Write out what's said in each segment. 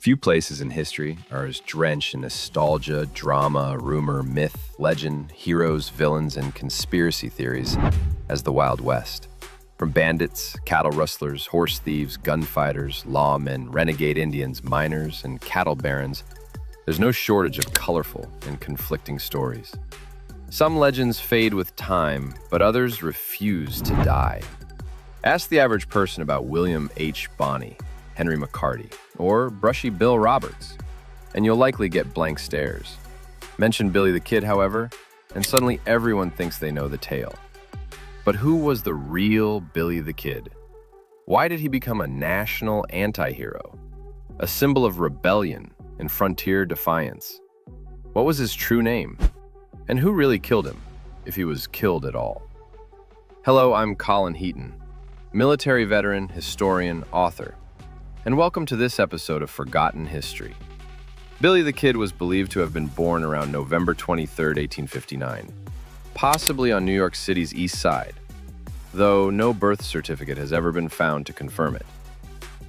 Few places in history are as drenched in nostalgia, drama, rumor, myth, legend, heroes, villains, and conspiracy theories as the Wild West. From bandits, cattle rustlers, horse thieves, gunfighters, lawmen, renegade Indians, miners, and cattle barons, there's no shortage of colorful and conflicting stories. Some legends fade with time, but others refuse to die. Ask the average person about William H. Bonney, Henry McCarty, or Brushy Bill Roberts, and you'll likely get blank stares. Mention Billy the Kid, however, and suddenly everyone thinks they know the tale. But who was the real Billy the Kid? Why did he become a national anti-hero, a symbol of rebellion and frontier defiance? What was his true name? And who really killed him, if he was killed at all? Hello, I'm Colin Heaton, military veteran, historian, author, and welcome to this episode of Forgotten History. Billy the Kid was believed to have been born around November 23, 1859, possibly on New York City's east side, though no birth certificate has ever been found to confirm it.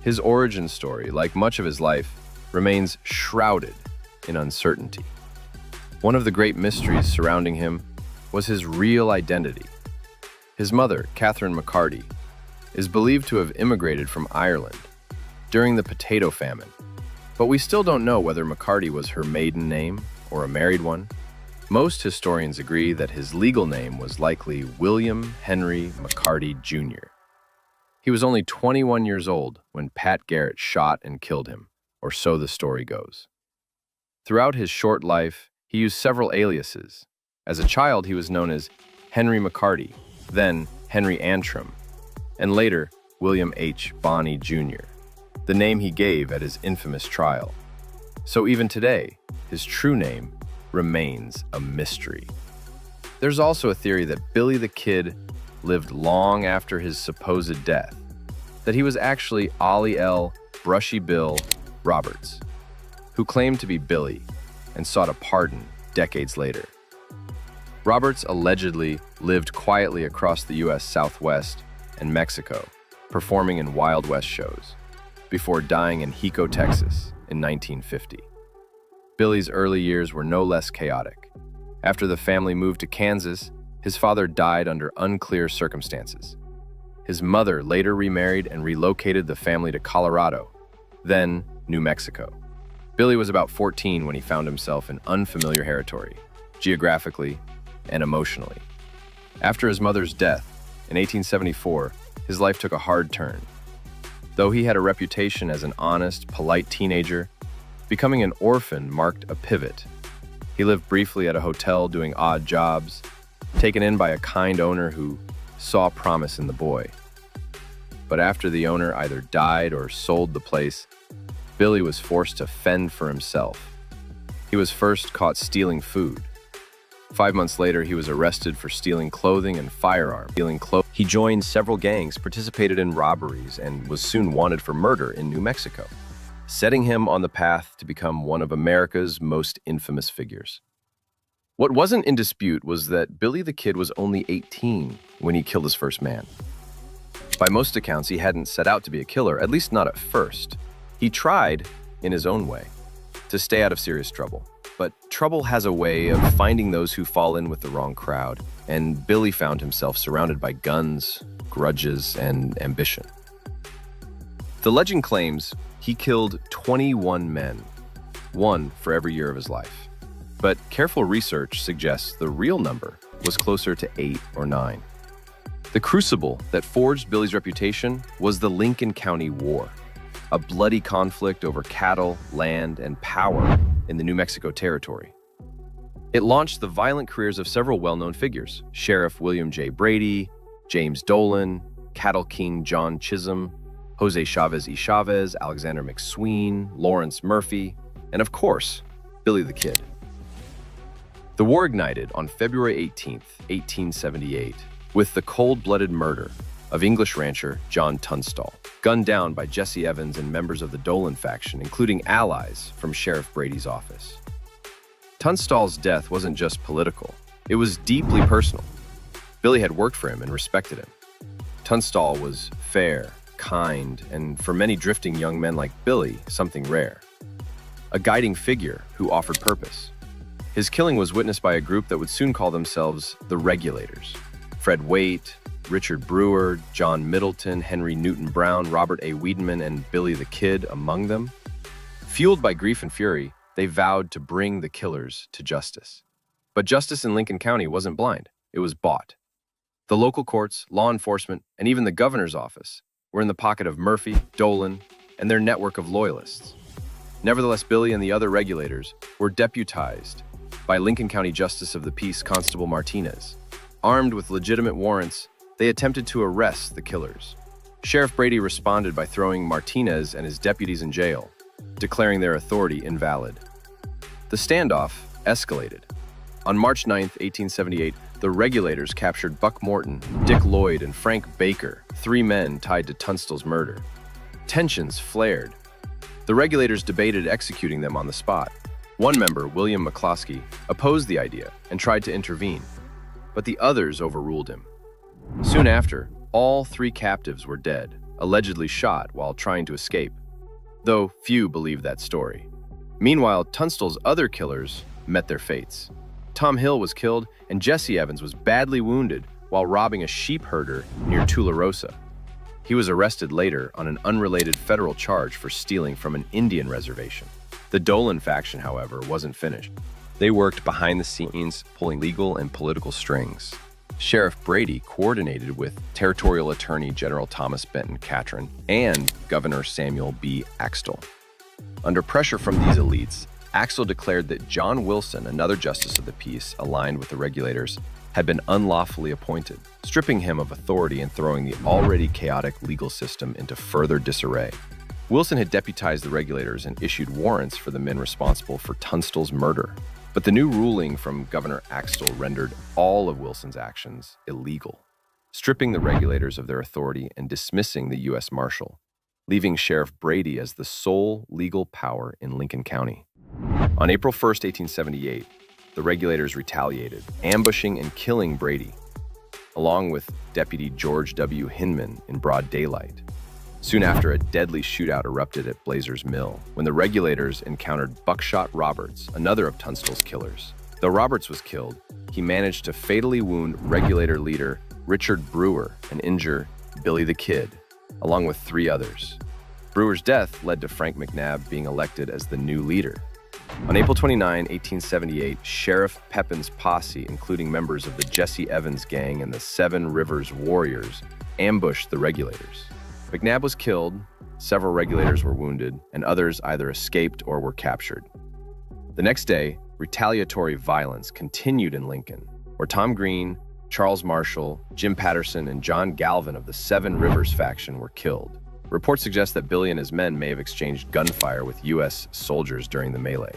His origin story, like much of his life, remains shrouded in uncertainty. One of the great mysteries surrounding him was his real identity. His mother, Catherine McCarty, is believed to have immigrated from Ireland during the potato famine, but we still don't know whether McCarty was her maiden name or a married one. Most historians agree that his legal name was likely William Henry McCarty Jr. He was only 21 years old when Pat Garrett shot and killed him, or so the story goes. Throughout his short life, he used several aliases. As a child, he was known as Henry McCarty, then Henry Antrim, and later William H. Bonney Jr., the name he gave at his infamous trial. So even today, his true name remains a mystery. There's also a theory that Billy the Kid lived long after his supposed death, that he was actually Ollie L. Brushy Bill Roberts, who claimed to be Billy and sought a pardon decades later. Roberts allegedly lived quietly across the U.S. Southwest and Mexico, performing in Wild West shows, before dying in Hico, Texas in 1950. Billy's early years were no less chaotic. After the family moved to Kansas, his father died under unclear circumstances. His mother later remarried and relocated the family to Colorado, then New Mexico. Billy was about 14 when he found himself in unfamiliar territory, geographically and emotionally. After his mother's death in 1874, his life took a hard turn. Though he had a reputation as an honest, polite teenager, becoming an orphan marked a pivot. He lived briefly at a hotel doing odd jobs, taken in by a kind owner who saw promise in the boy. But after the owner either died or sold the place, Billy was forced to fend for himself. He was first caught stealing food. 5 months later, he was arrested for stealing clothing and firearms. He joined several gangs, participated in robberies, and was soon wanted for murder in New Mexico, setting him on the path to become one of America's most infamous figures. What wasn't in dispute was that Billy the Kid was only 18 when he killed his first man. By most accounts, he hadn't set out to be a killer, at least not at first. He tried, in his own way, to stay out of serious trouble. But trouble has a way of finding those who fall in with the wrong crowd, and Billy found himself surrounded by guns, grudges, and ambition. The legend claims he killed 21 men, one for every year of his life. But careful research suggests the real number was closer to 8 or 9. The crucible that forged Billy's reputation was the Lincoln County War, a bloody conflict over cattle, land, and power in the New Mexico Territory. It launched the violent careers of several well-known figures: Sheriff William J. Brady, James Dolan, Cattle King John Chisholm, Jose Chavez y Chavez, Alexander McSween, Lawrence Murphy, and of course, Billy the Kid. The war ignited on February 18, 1878, with the cold-blooded murder of English rancher John Tunstall, gunned down by Jesse Evans and members of the Dolan faction, including allies from Sheriff Brady's office. Tunstall's death wasn't just political, it was deeply personal. Billy had worked for him and respected him. Tunstall was fair, kind, and for many drifting young men like Billy, something rare. a guiding figure who offered purpose. His killing was witnessed by a group that would soon call themselves the Regulators. Fred Waite, Richard Brewer, John Middleton, Henry Newton Brown, Robert A. Wiedemann, and Billy the Kid among them. Fueled by grief and fury, they vowed to bring the killers to justice. But justice in Lincoln County wasn't blind, it was bought. The local courts, law enforcement, and even the governor's office were in the pocket of Murphy, Dolan, and their network of loyalists. Nevertheless, Billy and the other Regulators were deputized by Lincoln County Justice of the Peace Constable Martinez. Armed with legitimate warrants, they attempted to arrest the killers. Sheriff Brady responded by throwing Martinez and his deputies in jail, declaring their authority invalid. The standoff escalated. On March 9, 1878, the Regulators captured Buck Morton, Dick Lloyd, and Frank Baker, 3 men tied to Tunstall's murder. Tensions flared. The Regulators debated executing them on the spot. One member, William McCloskey, opposed the idea and tried to intervene, but the others overruled him. Soon after, all 3 captives were dead, allegedly shot while trying to escape, though few believe that story. Meanwhile, Tunstall's other killers met their fates. Tom Hill was killed, and Jesse Evans was badly wounded while robbing a sheep herder near Tularosa. He was arrested later on an unrelated federal charge for stealing from an Indian reservation. The Dolan faction, however, wasn't finished. They worked behind the scenes, pulling legal and political strings. Sheriff Brady coordinated with Territorial Attorney General Thomas Benton Catron and Governor Samuel B. Axtell. Under pressure from these elites, Axtell declared that John Wilson, another justice of the peace aligned with the Regulators, had been unlawfully appointed, stripping him of authority and throwing the already chaotic legal system into further disarray. Wilson had deputized the Regulators and issued warrants for the men responsible for Tunstall's murder. But the new ruling from Governor Axtell rendered all of Wilson's actions illegal, stripping the Regulators of their authority and dismissing the U.S. Marshal, leaving Sheriff Brady as the sole legal power in Lincoln County. On April 1, 1878, the Regulators retaliated, ambushing and killing Brady, along with Deputy George W. Hinman in broad daylight. Soon after, a deadly shootout erupted at Blazer's Mill when the Regulators encountered Buckshot Roberts, another of Tunstall's killers. Though Roberts was killed, he managed to fatally wound Regulator leader Richard Brewer and injure Billy the Kid, along with 3 others. Brewer's death led to Frank McNabb being elected as the new leader. On April 29, 1878, Sheriff Pepin's posse, including members of the Jesse Evans gang and the 7 Rivers Warriors, ambushed the Regulators. McNabb was killed, several Regulators were wounded, and others either escaped or were captured. The next day, retaliatory violence continued in Lincoln, where Tom Green, Charles Marshall, Jim Patterson, and John Galvin of the 7 Rivers faction were killed. Reports suggest that Billy and his men may have exchanged gunfire with U.S. soldiers during the melee,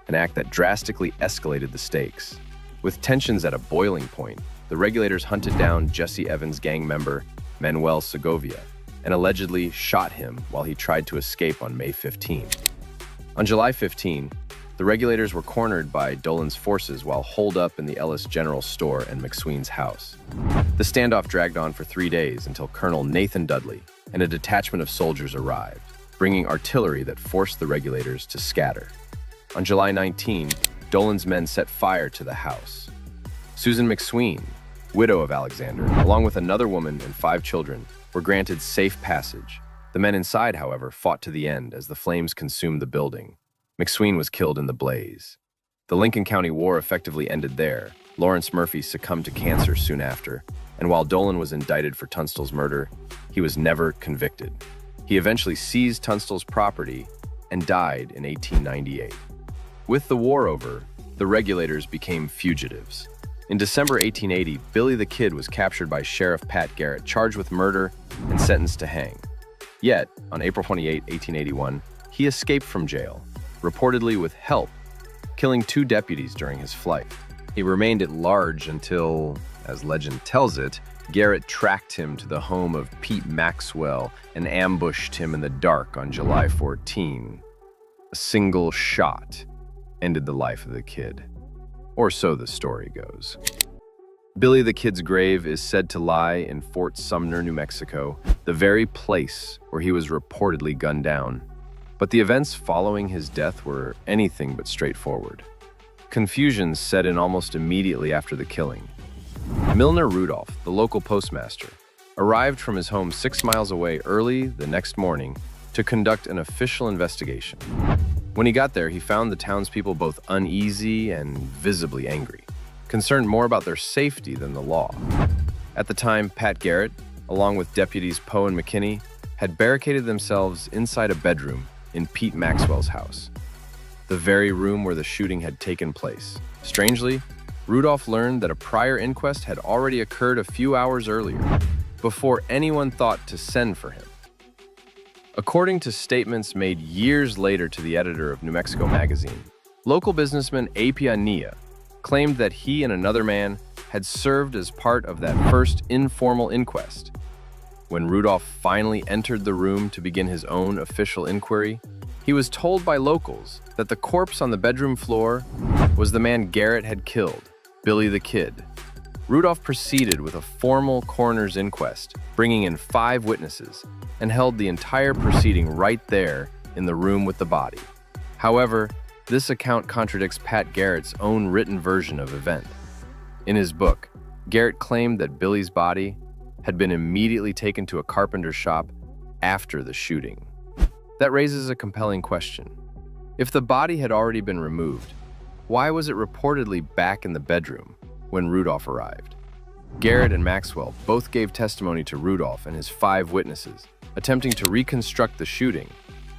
an act that drastically escalated the stakes. With tensions at a boiling point, the Regulators hunted down Jesse Evans' gang member, Manuel Segovia, and allegedly shot him while he tried to escape on May 15. On July 15, the Regulators were cornered by Dolan's forces while holed up in the Ellis General Store and McSween's house. The standoff dragged on for 3 days until Colonel Nathan Dudley and a detachment of soldiers arrived, bringing artillery that forced the Regulators to scatter. On July 19, Dolan's men set fire to the house. Susan McSween, widow of Alexander, along with another woman and 5 children, were granted safe passage. The men inside, however, fought to the end as the flames consumed the building. McSween was killed in the blaze. The Lincoln County War effectively ended there. Lawrence Murphy succumbed to cancer soon after, and while Dolan was indicted for Tunstall's murder, he was never convicted. He eventually seized Tunstall's property and died in 1898. With the war over, the Regulators became fugitives. In December 1880, Billy the Kid was captured by Sheriff Pat Garrett, charged with murder and sentenced to hang. Yet, on April 28, 1881, he escaped from jail, reportedly with help, killing 2 deputies during his flight. He remained at large until, as legend tells it, Garrett tracked him to the home of Pete Maxwell and ambushed him in the dark on July 14. A single shot ended the life of the kid. Or so the story goes. Billy the Kid's grave is said to lie in Fort Sumner, New Mexico, the very place where he was reportedly gunned down. But But the events following his death were anything but straightforward. Confusion set in almost immediately after the killing. Milner Rudolph, the local postmaster, arrived from his home 6 miles away early the next morning to conduct an official investigation. When he got there, he found the townspeople both uneasy and visibly angry, concerned more about their safety than the law. At the time, Pat Garrett, along with deputies Poe and McKinney, had barricaded themselves inside a bedroom in Pete Maxwell's house, the very room where the shooting had taken place. Strangely, Rudolph learned that a prior inquest had already occurred a few hours earlier, before anyone thought to send for him. According to statements made years later to the editor of New Mexico magazine, local businessman A.P. Nia claimed that he and another man had served as part of that first informal inquest. When Rudolph finally entered the room to begin his own official inquiry, he was told by locals that the corpse on the bedroom floor was the man Garrett had killed, Billy the Kid. Rudolph proceeded with a formal coroner's inquest, bringing in 5 witnesses, and held the entire proceeding right there in the room with the body. However, this account contradicts Pat Garrett's own written version of events. In his book, Garrett claimed that Billy's body had been immediately taken to a carpenter's shop after the shooting. That raises a compelling question. If the body had already been removed, why was it reportedly back in the bedroom when Rudolph arrived? Garrett and Maxwell both gave testimony to Rudolph and his 5 witnesses, attempting to reconstruct the shooting,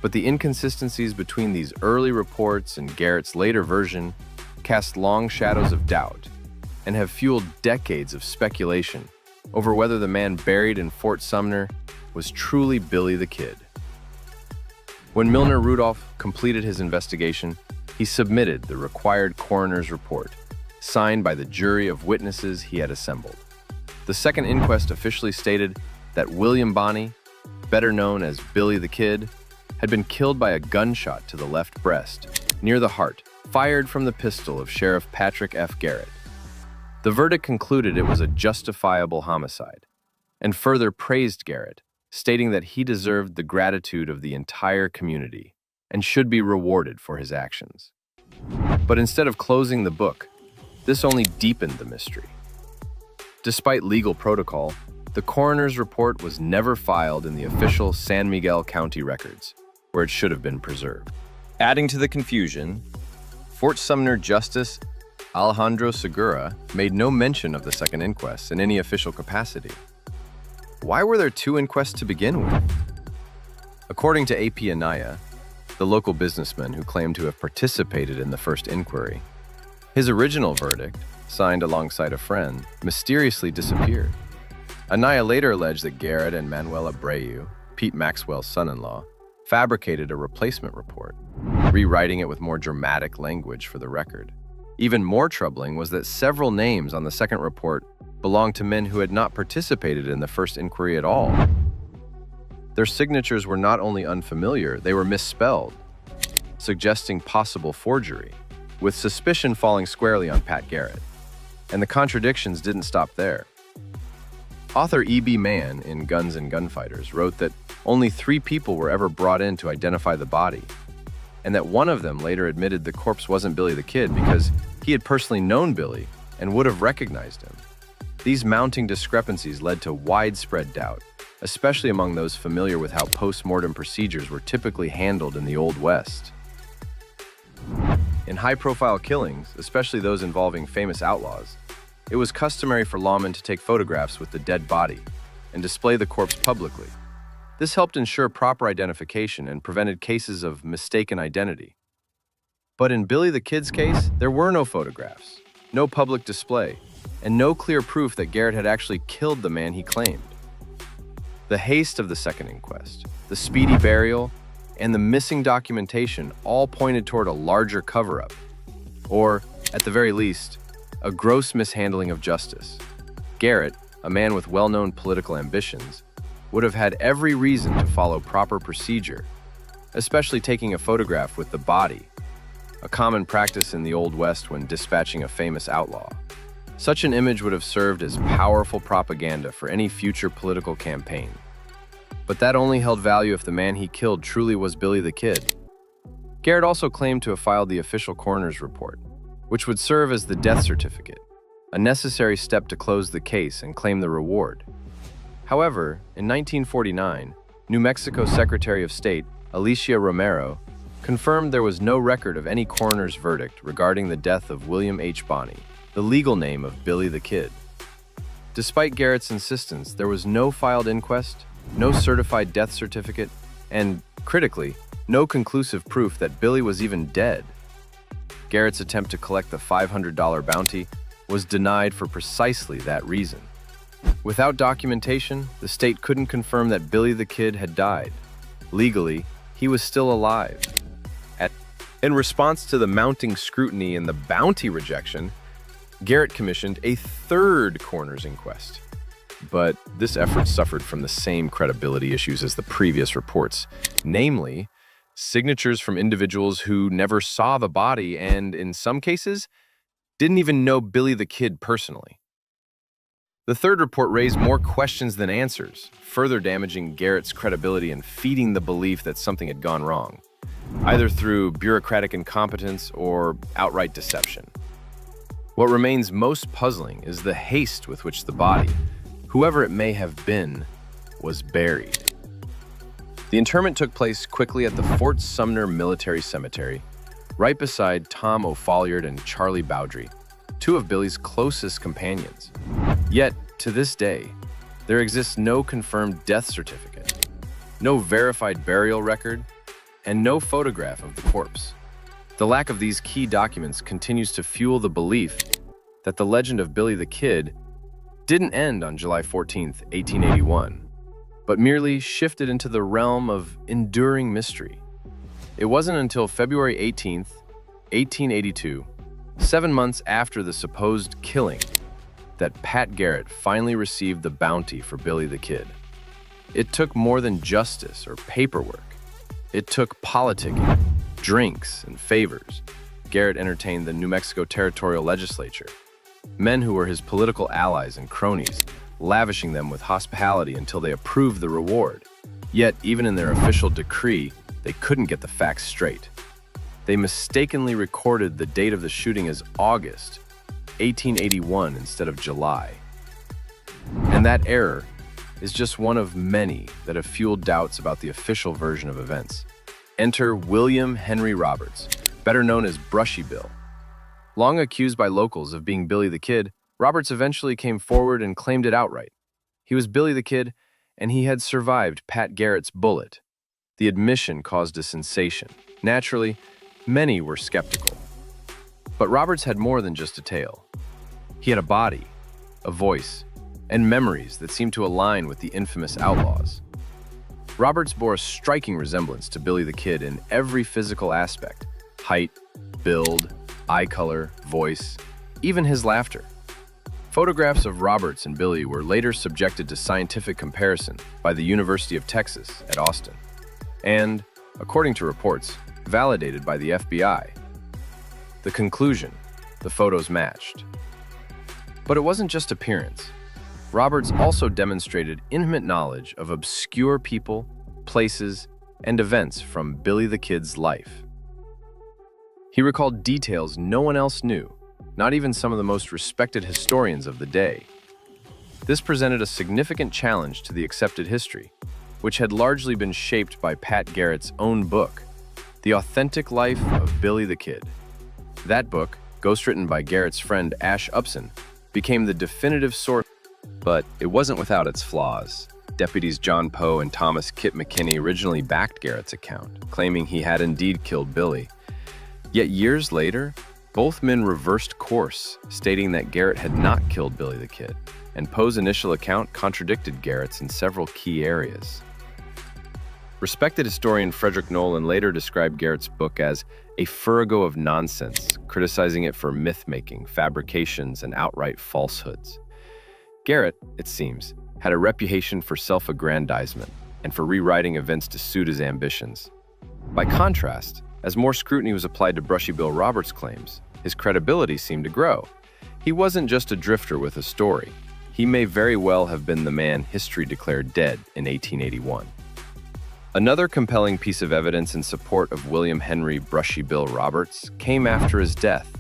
but the inconsistencies between these early reports and Garrett's later version cast long shadows of doubt and have fueled decades of speculation over whether the man buried in Fort Sumner was truly Billy the Kid. When Milner Rudolph completed his investigation, he submitted the required coroner's report, signed by the jury of witnesses he had assembled. The second inquest officially stated that William Bonney, better known as Billy the Kid, had been killed by a gunshot to the left breast, near the heart, fired from the pistol of Sheriff Patrick F. Garrett. The verdict concluded it was a justifiable homicide, and further praised Garrett, stating that he deserved the gratitude of the entire community and should be rewarded for his actions. But instead of closing the book, this only deepened the mystery. Despite legal protocol, the coroner's report was never filed in the official San Miguel County records, where it should have been preserved. Adding to the confusion, Fort Sumner Justice Alejandro Segura made no mention of the second inquest in any official capacity. Why were there 2 inquests to begin with? According to A.P. Anaya, the local businessman who claimed to have participated in the first inquiry, his original verdict, signed alongside a friend, mysteriously disappeared. Anaya later alleged that Garrett and Manuel Abreu, Pete Maxwell's son-in-law, fabricated a replacement report, rewriting it with more dramatic language for the record. Even more troubling was that several names on the second report belonged to men who had not participated in the first inquiry at all. Their signatures were not only unfamiliar, they were misspelled, suggesting possible forgery, with suspicion falling squarely on Pat Garrett. And the contradictions didn't stop there. Author E.B. Mann in Guns and Gunfighters wrote that only 3 people were ever brought in to identify the body, and that one of them later admitted the corpse wasn't Billy the Kid because he had personally known Billy and would have recognized him. These mounting discrepancies led to widespread doubt, especially among those familiar with how post-mortem procedures were typically handled in the Old West. In high-profile killings, especially those involving famous outlaws, it was customary for lawmen to take photographs with the dead body and display the corpse publicly. This helped ensure proper identification and prevented cases of mistaken identity. But in Billy the Kid's case, there were no photographs, no public display, and no clear proof that Garrett had actually killed the man he claimed. The haste of the second inquest, the speedy burial, and the missing documentation all pointed toward a larger cover-up, or, at the very least, a gross mishandling of justice. Garrett, a man with well-known political ambitions, would have had every reason to follow proper procedure, especially taking a photograph with the body, a common practice in the Old West when dispatching a famous outlaw. Such an image would have served as powerful propaganda for any future political campaign. But that only held value if the man he killed truly was Billy the Kid. Garrett also claimed to have filed the official coroner's report, which would serve as the death certificate, a necessary step to close the case and claim the reward. However, in 1949, New Mexico Secretary of State Alicia Romero confirmed there was no record of any coroner's verdict regarding the death of William H. Bonney, the legal name of Billy the Kid. Despite Garrett's insistence, there was no filed inquest, no certified death certificate, and, critically, no conclusive proof that Billy was even dead. Garrett's attempt to collect the $500 bounty was denied for precisely that reason. Without documentation, the state couldn't confirm that Billy the Kid had died. Legally, he was still alive. In response to the mounting scrutiny and the bounty rejection, Garrett commissioned a third coroner's inquest. But this effort suffered from the same credibility issues as the previous reports, namely, signatures from individuals who never saw the body and, in some cases, didn't even know Billy the Kid personally. The third report raised more questions than answers, further damaging Garrett's credibility and feeding the belief that something had gone wrong, either through bureaucratic incompetence or outright deception. What remains most puzzling is the haste with which the body, whoever it may have been, was buried. The interment took place quickly at the Fort Sumner Military Cemetery, right beside Tom O'Folliard and Charlie Bowdry, two of Billy's closest companions. Yet, to this day, there exists no confirmed death certificate, no verified burial record, and no photograph of the corpse. The lack of these key documents continues to fuel the belief that the legend of Billy the Kid didn't end on July 14, 1881, but merely shifted into the realm of enduring mystery. It wasn't until February 18, 1882, 7 months after the supposed killing, that Pat Garrett finally received the bounty for Billy the Kid. It took more than justice or paperwork. It took politicking, drinks, and favors. Garrett entertained the New Mexico Territorial Legislature, men who were his political allies and cronies, lavishing them with hospitality until they approved the reward. Yet, even in their official decree, they couldn't get the facts straight. They mistakenly recorded the date of the shooting as August 1881 instead of July. And that error is just one of many that have fueled doubts about the official version of events. Enter William Henry Roberts, better known as Brushy Bill. Long accused by locals of being Billy the Kid, Roberts eventually came forward and claimed it outright. He was Billy the Kid, and he had survived Pat Garrett's bullet. The admission caused a sensation. Naturally, many were skeptical. But Roberts had more than just a tale. He had a body, a voice, and memories that seemed to align with the infamous outlaws. Roberts bore a striking resemblance to Billy the Kid in every physical aspect: height, build, eye color, voice, even his laughter. Photographs of Roberts and Billy were later subjected to scientific comparison by the University of Texas at Austin, and, according to reports, validated by the FBI. The conclusion: the photos matched. But it wasn't just appearance. Roberts also demonstrated intimate knowledge of obscure people, places, and events from Billy the Kid's life. He recalled details no one else knew, not even some of the most respected historians of the day. This presented a significant challenge to the accepted history, which had largely been shaped by Pat Garrett's own book, The Authentic Life of Billy the Kid. That book, ghostwritten by Garrett's friend Ash Upson, became the definitive source. But it wasn't without its flaws. Deputies John Poe and Thomas Kit McKinney originally backed Garrett's account, claiming he had indeed killed Billy. Yet years later, both men reversed course, stating that Garrett had not killed Billy the Kid, and Poe's initial account contradicted Garrett's in several key areas. Respected historian Frederick Nolan later described Garrett's book as a farrago of nonsense, criticizing it for myth-making, fabrications, and outright falsehoods. Garrett, it seems, had a reputation for self-aggrandizement and for rewriting events to suit his ambitions. By contrast, as more scrutiny was applied to Brushy Bill Roberts' claims, his credibility seemed to grow. He wasn't just a drifter with a story. He may very well have been the man history declared dead in 1881. Another compelling piece of evidence in support of William Henry Brushy Bill Roberts came after his death.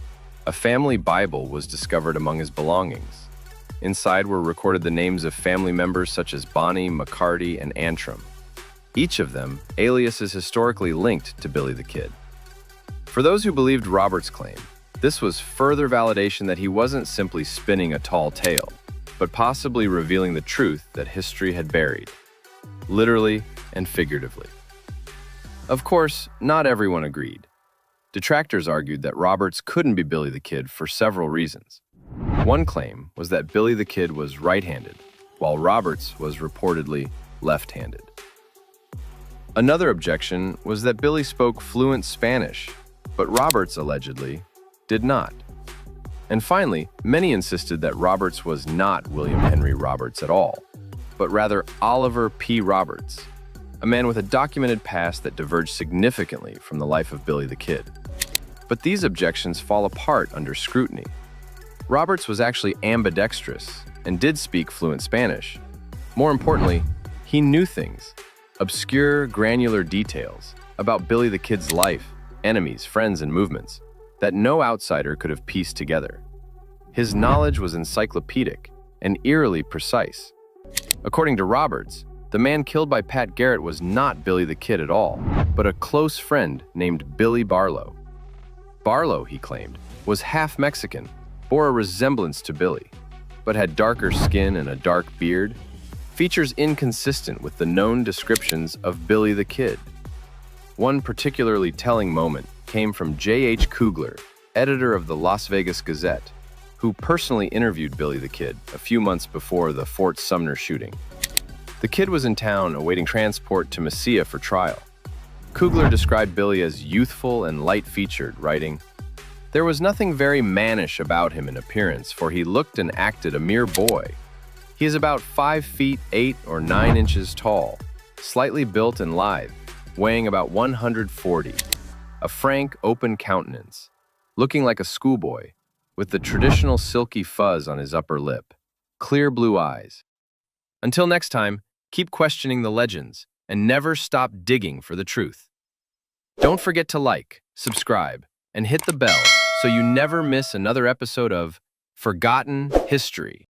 A family Bible was discovered among his belongings. Inside were recorded the names of family members such as Bonnie, McCarty, and Antrim, each of them aliases historically linked to Billy the Kid. For those who believed Roberts' claim, this was further validation that he wasn't simply spinning a tall tale, but possibly revealing the truth that history had buried, literally and figuratively. Of course, not everyone agreed. Detractors argued that Roberts couldn't be Billy the Kid for several reasons. One claim was that Billy the Kid was right-handed, while Roberts was reportedly left-handed. Another objection was that Billy spoke fluent Spanish, but Roberts allegedly did not. And finally, many insisted that Roberts was not William Henry Roberts at all, but rather Oliver P. Roberts, a man with a documented past that diverged significantly from the life of Billy the Kid. But these objections fall apart under scrutiny. Roberts was actually ambidextrous and did speak fluent Spanish. More importantly, he knew things, obscure, granular details about Billy the Kid's life, enemies, friends, and movements that no outsider could have pieced together. His knowledge was encyclopedic and eerily precise. According to Roberts, the man killed by Pat Garrett was not Billy the Kid at all, but a close friend named Billy Barlow. Barlow, he claimed, was half Mexican, bore a resemblance to Billy, but had darker skin and a dark beard, features inconsistent with the known descriptions of Billy the Kid. One particularly telling moment came from J.H. Kugler, editor of the Las Vegas Gazette, who personally interviewed Billy the Kid a few months before the Fort Sumner shooting. The Kid was in town awaiting transport to Mesilla for trial. Kugler described Billy as youthful and light-featured, writing, "There was nothing very mannish about him in appearance, for he looked and acted a mere boy. He is about 5 feet 8 or 9 inches tall, slightly built and lithe, weighing about 140, a frank, open countenance, looking like a schoolboy, with the traditional silky fuzz on his upper lip, clear blue eyes. Until next time, keep questioning the legends and never stop digging for the truth. Don't forget to like, subscribe, and hit the bell so you never miss another episode of Forgotten History.